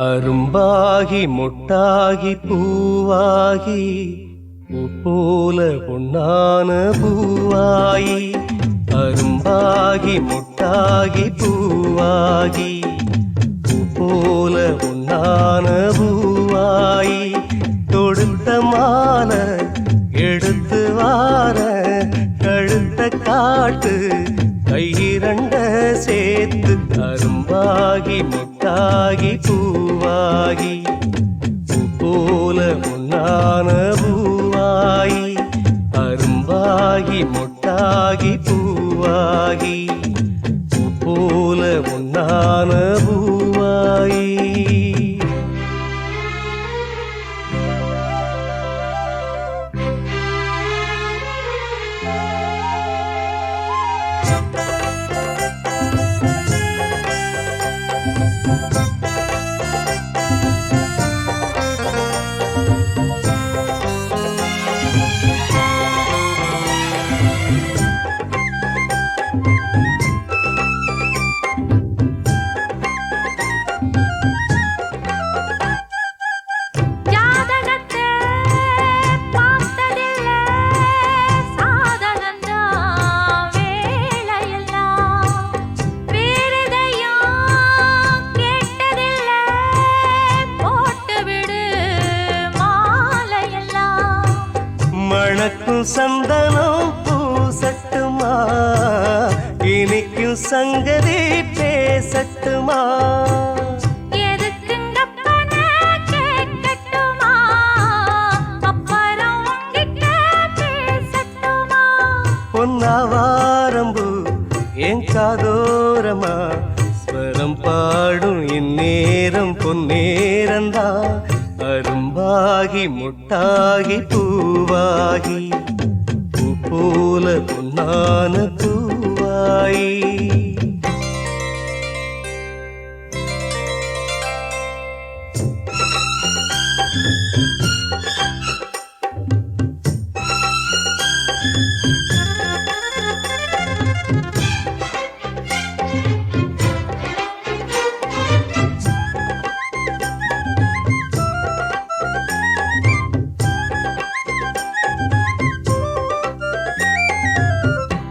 அரும்பாகி முட்டாகி பூவாகி போல பொன்னான பூவாயி அரும்பாகி முட்டாகி பூவாகி போல பொன்னான பூவாயி தொடுத்த மாலை எடுத்து வார கழுத்த காட்டு கையிரண்ட சேர்த்து அரும்பாகி முட்டாகி பூவாகி போல பொன்னான பூவாயி அரும்பாகி முட்டாகி பூவாகி போல பொன்னான பூவாயி சந்தனம் பூசட்டுமா இனிக்கும் சங்கதி பேசட்டுமா பொன்னாவாரம்பு என் காதோரமா ஸ்வரம் பாடும் இந்நேரம் பொன்னேரந்தா அரும்பாகி முட்டாகி பூவாகி போல பொன்னான பூவாயி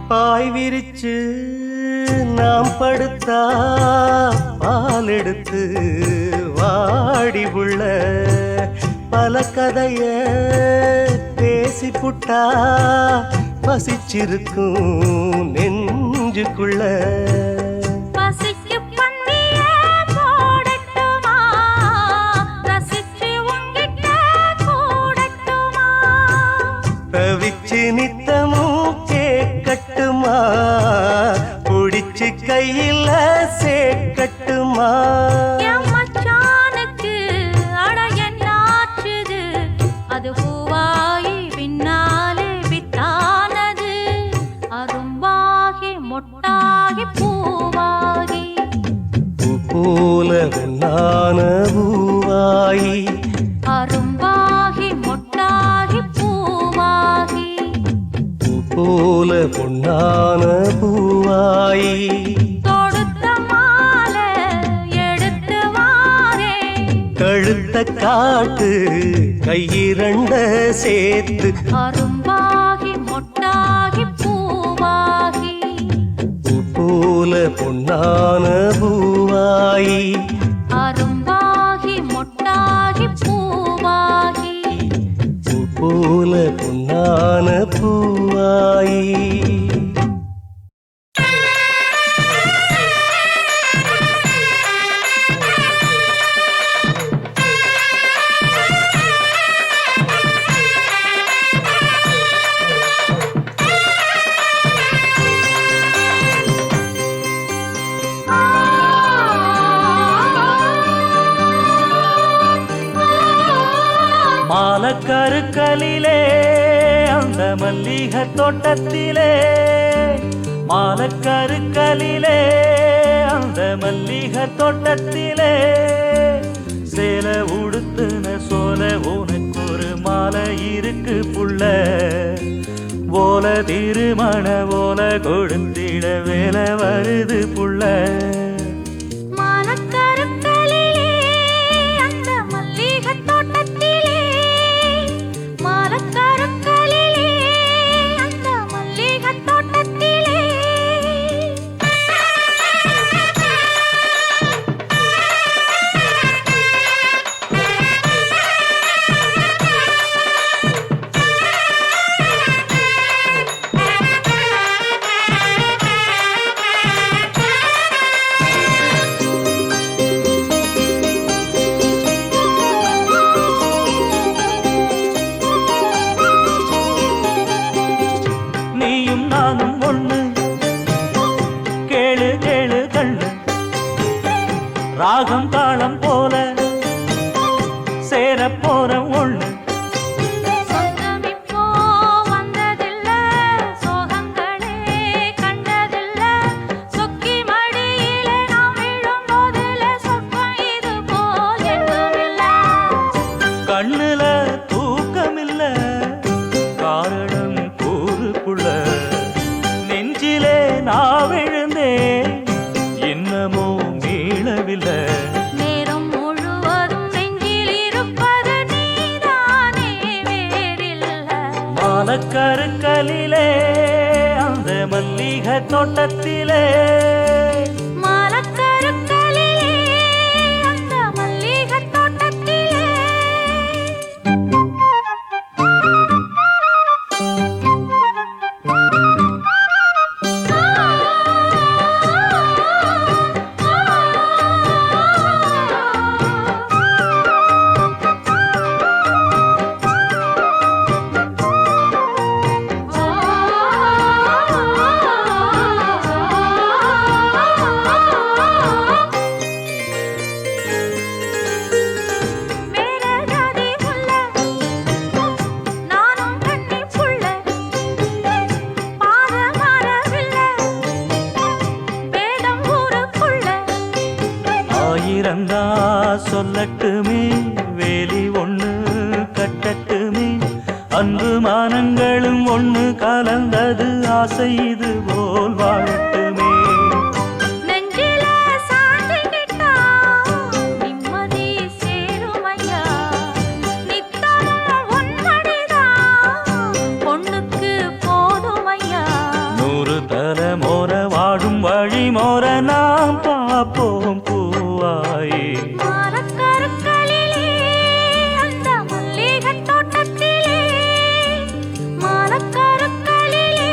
பாய் விரிச்சு நாம் படுத்தா பால் எடுத்து வாடி உள்ள பல கதைய பேசி புட்டா பசிச்சிருக்கும் நெஞ்சுக்குள்ள தவிச்சு நித்தமும் கேட்கட்டுமா புடிச்சு கையில சேர்க்கட்டுமா அது பூவாயி பின்னாலே வித்தானது அரும்பாகி மொட்டாகி பூவாகி போல பொன்னான பூவாயி அரும்பாகி மொட்டாகி பூவாகி போல பொன்னான பூவாயி தொடுத்த மாலை எடுத்து வாரே கழுத்த காட்டு கையிரண்ட சேர்த்து அரும்பாகி மொட்டாகி பூவாகி போல பொன்னான பூவாயி அரும்பாகி மொட்டாகி பூவாகி போல பொன்னான பூவாயி மாலக்கருக்கலிலே அந்த மல்லிகை தோட்டத்திலே மாலக்கருக்கலிலே அந்த மல்லிகை தோட்டத்திலே சேல உடுத்துன சோல உனக்கு ஒரு மாலை இருக்கு புள்ள ஓல திருமண ஓல கொடுத்திட வேலை வருது புள்ள மாலக்கருக்கலிலே ராகம் தாளம் போல சேர போற ஒண்ணு சொந்தம் இப்போ வந்ததில்ல, சோகங்களே கண்டதில்ல. சொக்கி மடியிலே நாம் விழும் போதில சொப்பம் இது போல் எங்குமில்ல. கண்ணுல தூக்கமில்ல காரணம் கூறுக்குள்ள நெஞ்சிலே நான் விழுந்தேன் இன்னமோ மீளவில்லை நேரம் முழுவதும் நெஞ்சில் இருப்பது நீதானே, வேறில்ல. மாலக்கருக்கலிலே அந்த மல்லிகை தோட்டத்திலே மலக்கருக்களிலே, அந்த மல்லிகைத் தோட்டத்திலே. வேற ஜாதி புள்ள, நானும் கன்னி புள்ள. பாத மாறவில்லை, வேதம் ஊருக்குள்ள. ஆயிரந்தா சொல்லட்டுமே வேலி ஒண்ணு கட்டட்டுமே அன்பு மானங்களும் ஒண்ணு கலந்தது ஆசை இது போல் வாழட்டுமே நெஞ்சில சாஞ்சிக்கிட்டா நிம்மதி சேருமையா. நித்தமும் உன்மடிதான் பொண்ணுக்கு போதுமையா. 100 தலைமோர வாழும் வழி மோர நாம் பார்ப்போம் பூவாயே மலக்கருக்களிலே, அந்த மல்லிகைத் தோட்டத்திலே. மலக்கருக்களிலே,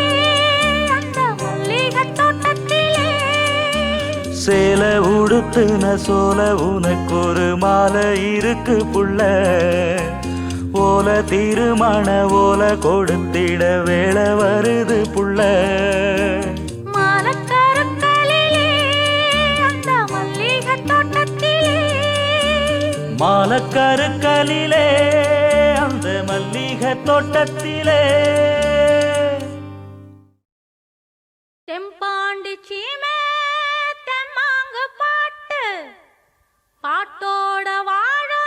அந்த மல்லிகைத் தோட்டத்திலே. சேலை உடுத்துன சோல உனக்கு ஒரு மாலை இருக்கு புள்ள ஓல திருமண ஓல கொடுத்திட வேலை வருது புள்ள மலக்கருக்களிலே, அந்த மல்லிகைத் தோட்டத்திலே. மாலக்கருக்கலிலே அந்த மல்லிகை தோட்டத்திலே தெம்பாண்டி சீமை தெம்மாங்கு பாட்டு, பாட்டோட வாழும்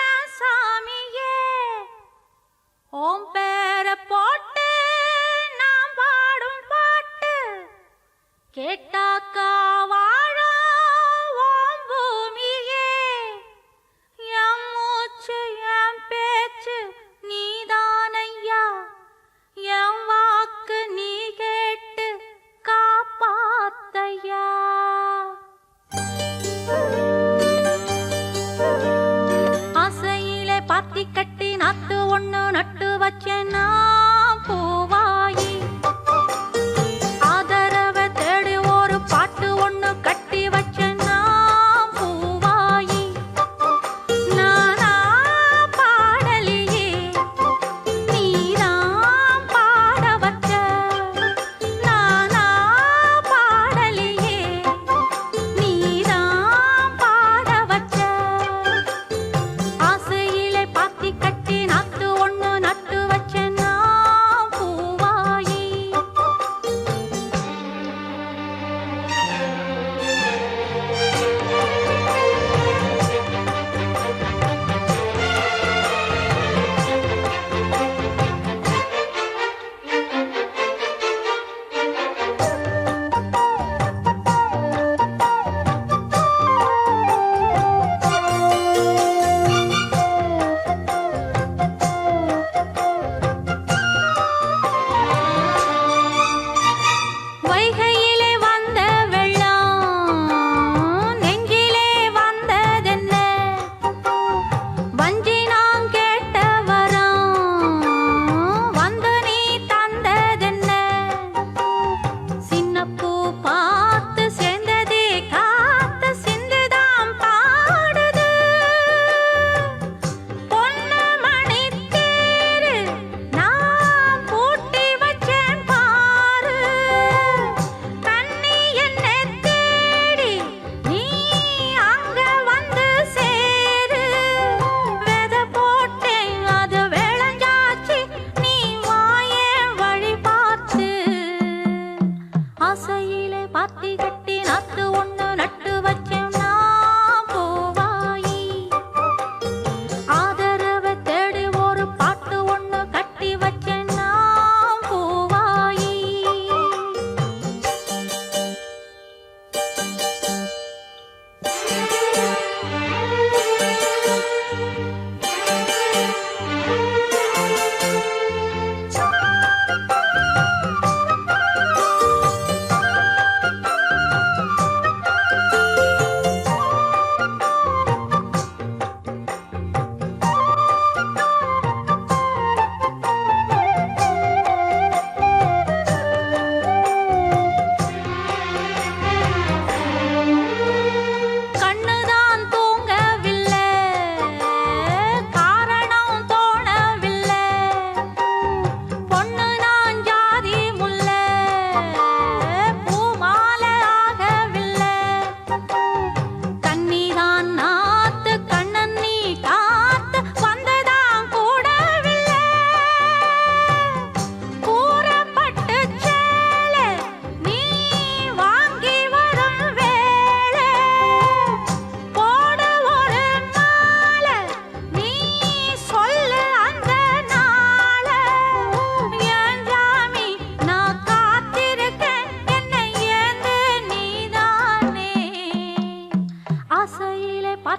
என் சாமியே. ஓம் பேர போட்டு நான் பாடும் பாட்டு, கேட்டாக்கா வாழும் ஓம் பூமியே. என் மூச்சு என் பேச்சு நீதானையா,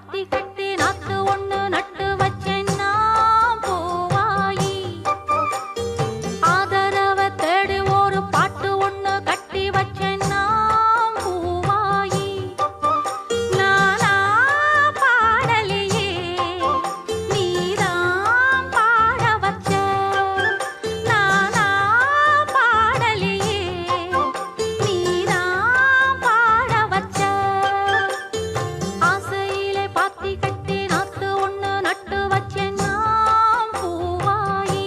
பாத்தி கட்டி நாத்து ஒண்ணு நட்டு வச்சேன்னா பூவாயி ஆதரவ தேடி ஒரு பாட்டு ஒண்ணு கட்டி வச்சேன்னா பூவாயி நானா பாடலையே நீதான் பாட வச்ச நானா பாடலையே நீதான் பாட வச்ச ஆசையிலே பாத்தி கட்டி நாத்து ஒண்ணு நட்டு வச்சேன்னா பூவாயி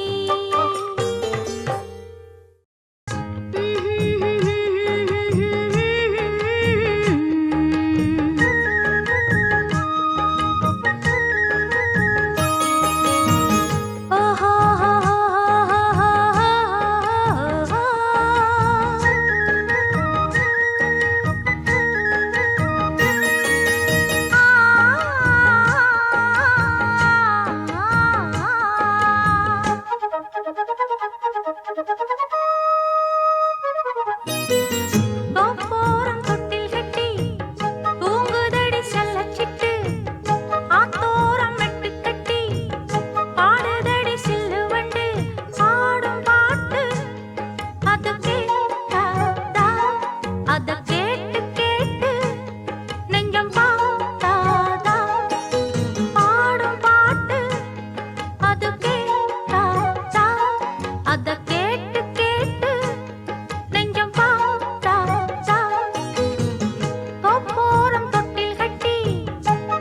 தோப்போரம் தொட்டில் கட்டி தூங்குதடி செல்லச்சிட்டு ஆத்தோரம் மெட்டு கட்டி பாடுதடி சில்லுவண்டு பாடும் பாட்டு அது கேட்டாதா அத கேட்டு கேட்டு நெஞ்சம் பார்த்தாதா பாடும் பாட்டு அது கேட்டாதா அத கேட்டு கேட்டு நெஞ்சம் பார்த்தாதா தோப்போரம் தொட்டில் கட்டி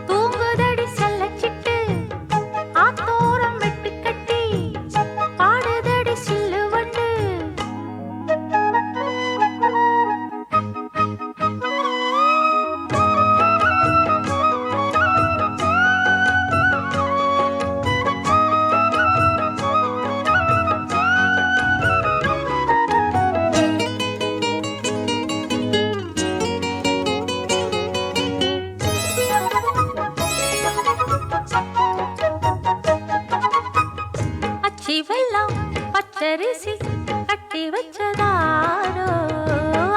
தூங்குதடி செல்லச்சிட்டு ஆத்தோரம் வெட்டு கட்டி பாடுதடி சில்லுவண்டு அச்சி வெல்லம் பச்சரிசி கட்டி வச்சதாரோ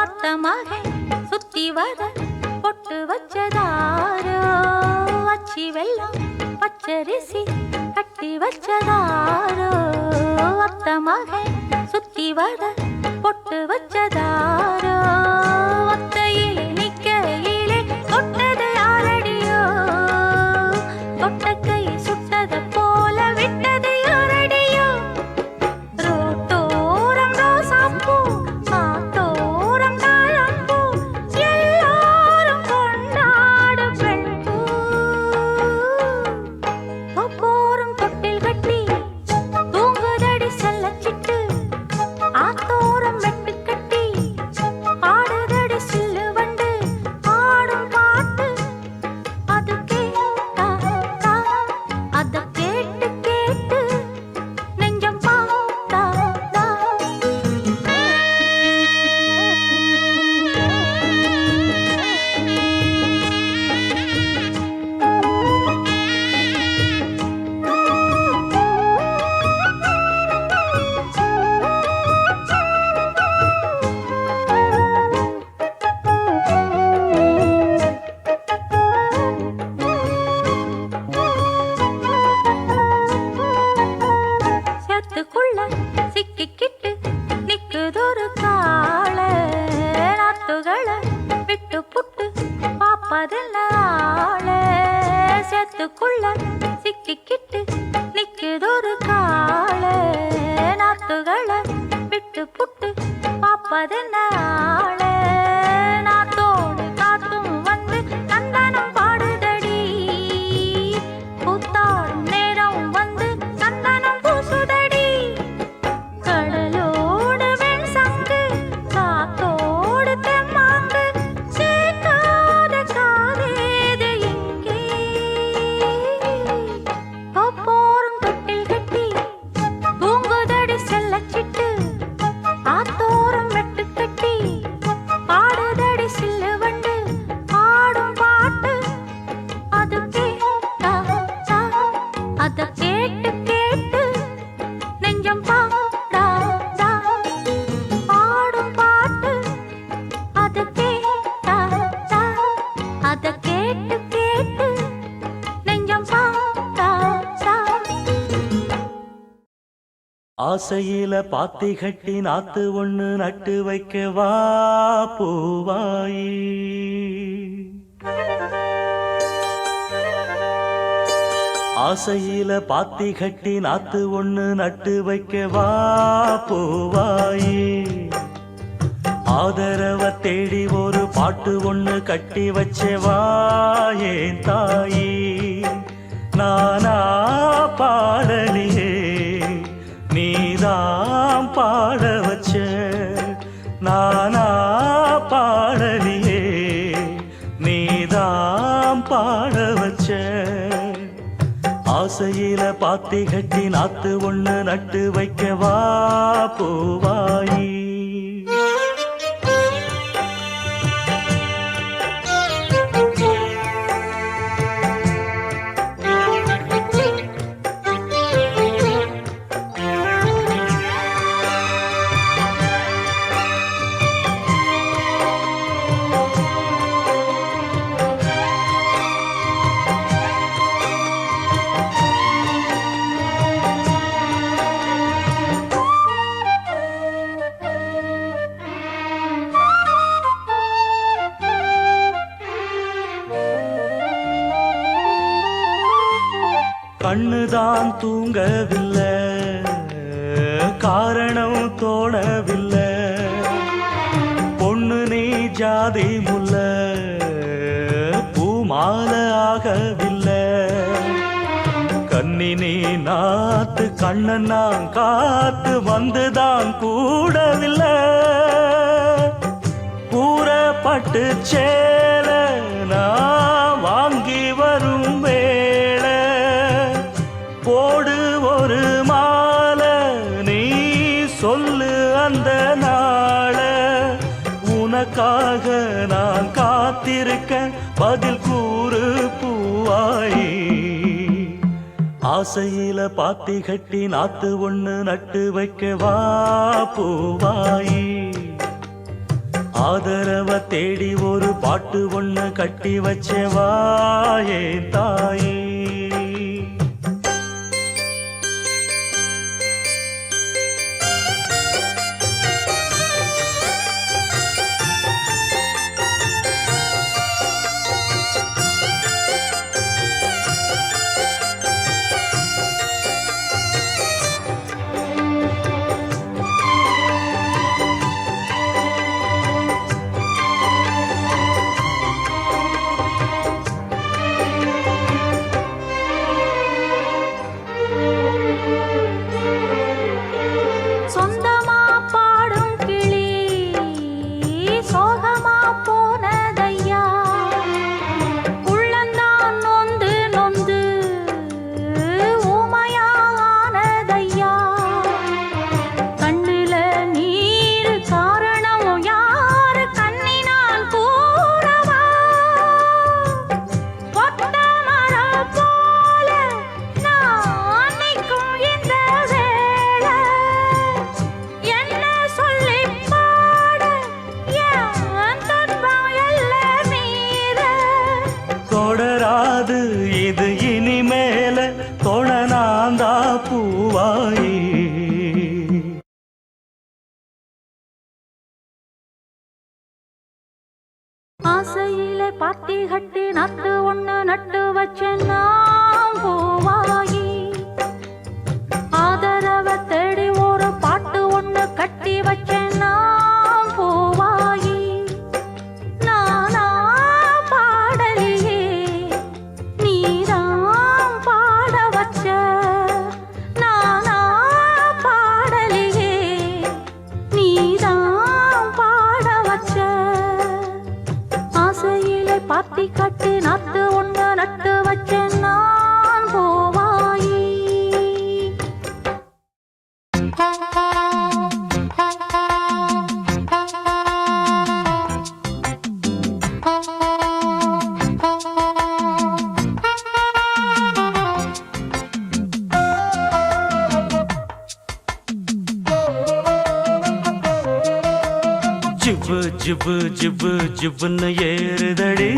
அத்த மகன் சுத்தி வர பொட்டு வச்சதாரோ அச்சி வெல்லம் பச்சரிசி கட்டி வச்சதாரோ அத்த மகன் சுத்தி வர பொட்டு வச்சதாரோ ஒத்தையிலே நிக்கையிலே தொட்டது யாரடியோ தொட்டக்கை சுட்டத போல விட்டது யாரடியோ ரோட்டோரம் ரோசாப்பூ காத்தோரம் தாழம்பூ எல்லாரும் கொண்டாடு பெண்பூ தோப்போரம் தொட்டில் கட்டி தூங்குதடி செல்லச்சிட்டு ஆத்தோரம் மெட்டு கட்டி பாடுதடி சில்லுவண்டு பாடும் பாட்டு அது கேட்டாதா அத கேட்டு கேட்டு நெஞ்சம் பார்த்தாதா சேத்துக்குள்ள சிக்கிக்கிட்டு நிக்குதொரு காள நாத்துகளை விட்டு புட்டு பாப்பதில்ல ஆள சேத்துக்குள்ள சிக்கிக்கிட்டு நிக்குதொரு காள நாத்துகளை விட்டு புட்டு பாப்பதில்ல ஆள நாத்தோடு காத்தும் வந்து நந்தனம் பாடுதடி கூத்தாடும் நேரம் வந்து சந்தனம் பூசுதடி கடலோடு வெண் சங்கு காத்தோடு தெம்மாங்கு சேர்க்காத காதேது எங்கே தோப்போரம் தொட்டில் கட்டி தூங்குதடி செல்லச்சிட்டு ஆத்தோரம் வெட்டு கட்டி பாடுதடி சில்லுவண்டு பாடும் பாட்டு அது கேட்டாதா அத கேட்டு கேட்டு நெஞ்சம் பாடாதா பாடும் பாட்டு அது கேட்டாதா அத கேட்டு கேட்டு ஆசையில பாத்தி கட்டி நாத்து ஒண்ணு நட்டு வைக்க வா பூவாயி. ஆசையில பாத்தி கட்டி நாத்து ஒண்ணு நட்டு வைக்க வா பூவாயி. ஆதரவ தேடி ஒரு பாட்டு ஒண்ணு கட்டி வச்சவா ஏன் தாயி. நானா பாடலியே நீதான் பாட வச்ச. நானா பாடலியே நீதான் பாட வச்ச. ஆசையில பாத்தி கட்டி நாத்து ஒண்ணு நட்டு வைக்க வா பூவாயி. கண்ணுதான் தூங்கவில்லை, காரணம் தோணவில்லை. பொண்ணு நீ ஜாதி முல்ல, பூமால ஆகவில்லை. கண்ணி நீ நாத்து கண்ணன் நான் காத்து வந்துதான் கூடவில்லை. கூறப்பட்டு சேல நான் வாங்கி வரும் வேளை போடு ஒரு மாலை நீ சொல்லு அந்த நாள. உனக்காக நான் காத்திருக்க பதில் கூறு பூவாயி. ஆசையில பாத்தி கட்டி நாத்து ஒண்ணு நட்டு வைக்க வா பூவாயி. ஆதரவ தேடி ஒரு பாட்டு ஒண்ணு கட்டி வச்சவா ஏன் தாயி. தொடராது இது இனிமேல தொணனாந்தா பூவாயி. ஆசையிலே பாத்தி கட்டி நட்டு ஒண்ணு நட்டு வச்சேன் நான் பூவாயி. ஆதரவ தேடி ஒரு பாட்டு ஒண்ணு கட்டி வச்சேன் நான் பூவாயி. நானா பாடலியே நீதான் பாட வச்ச. நானா பாடலியே நீதான் பாட வச்ச. ஆசையிலே பாத்தி கட்டி நாத்து ஒண்ணு நட்டு வச்சேன் நான் பூவாயி. ஜிபு ஜிபு ஜிபு ஜிபுன்னு ஏறுதடி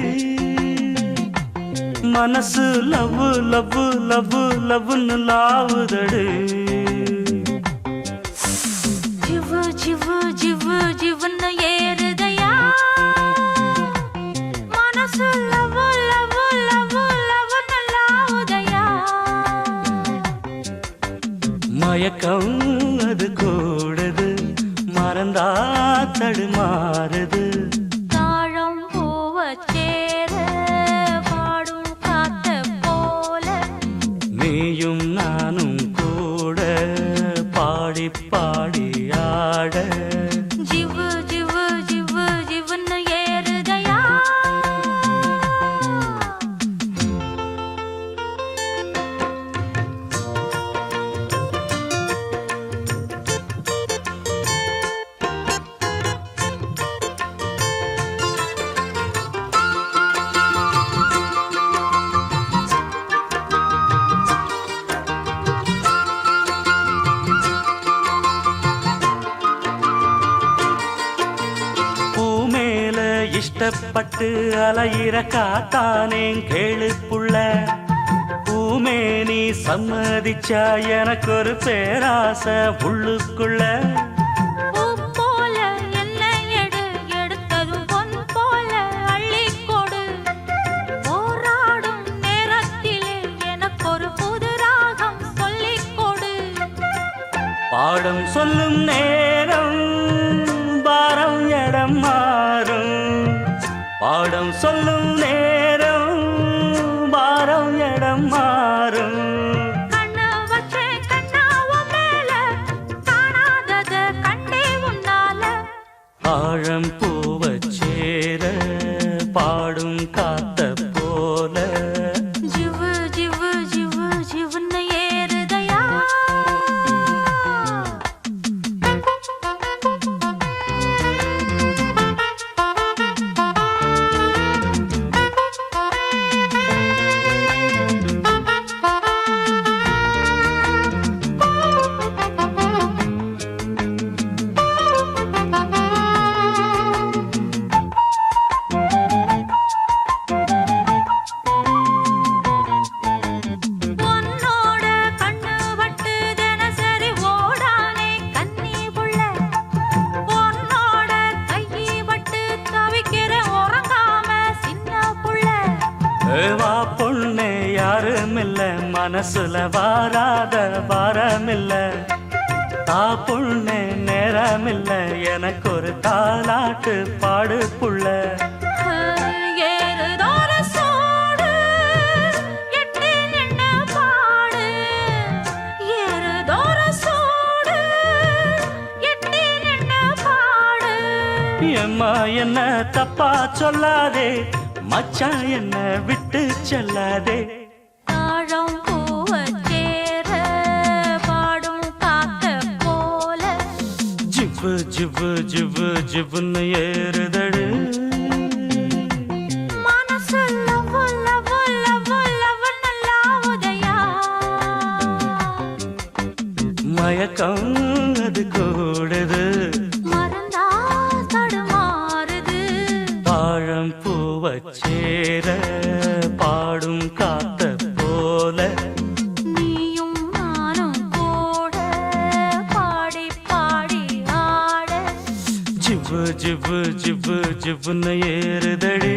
மனசு. லவ் லவ் லவ் லவ்னு லாவுதடி. ஜிவு ஜிவுன்னு ஏறுதையா மனசு லவ் லவ் லவ் லவ்னு லாவுதையா மயக்கம் அது கூடுது மறந்தா தடுமாறுது தாழம் பூவச் சேர பாடும் காத்த போல நீயும் நானும் கூட பாடி பாடி ஆட ஜிவு ஜிவு ஜிவு ஜிவுன்னு ஏறுதையா பூமேல இஷ்டப்பட்டு அலையிற காத்தானே கேளு புள்ள பூமேனி சம்மதிச்சா எனக்கு ஒரு பேராசை உள்ளுக்குள்ள பூ போல என்னை எடு எடுத்ததும் பொன் போல அள்ளிக் கொடு போராடும் நேரத்திலே எனக்கொரு புது ராகம் சொல்லிக் கொடு பாடம் சொல்லும் நேரம் பாரம் இடம் மாறும் பாடம் சொல்லும் நேரம் பாரம் இடம் மாறும் கண்ணு வச்சே கண்ணாவும் மேல காணாதத கண்டே உன்னால ஆழம் பூவச் சேர பாடும் காத்த போல ஜிவு ஜிவு ஜிவு ஜிவுன்னு ஏறுதையா உன்னோட கண்ணு பட்டு தினசரி ஓடானே கன்னி புள்ள உன்னோட கையி பட்டு தவிக்கிற உறங்காம சின்ன புள்ள வா பொண்ணு யாருமில்ல மனசுல வாராத வாரமில்ல தா பொண்ணு நேரமில்ல எனக்கு ஒரு தாலாட்டு பாடு புள்ள ஏறுதோர சோடு எட்டி நின்னு பாடு ஏறுதோர சோடு எட்டி நின்னு பாடு எம்மா என்ன தப்பா சொல்லாதே மச்சான் என்ன விட்டு செல்லாதே தாழம் பூவச் சேர பாடும் காத்த போல ஜிவ்வு ஜிவ்வு ஜிவ்வு ஜிவ்வுன்னு ஏறுதடு மனசு லவ் லவ் லவ் லவ்னு லாவுதையா மயக்கம் அது கூடுது மறந்தா தடுமாறுது பாழம் பூவச் சேர பாடும் காத்த போல நீயும் நானும் கூட பாடி பாடி ஆட ஜிவ்வு ஜிவ்வு ஜிவ்வு ஜிவ்வுன்னு ஏறுதடி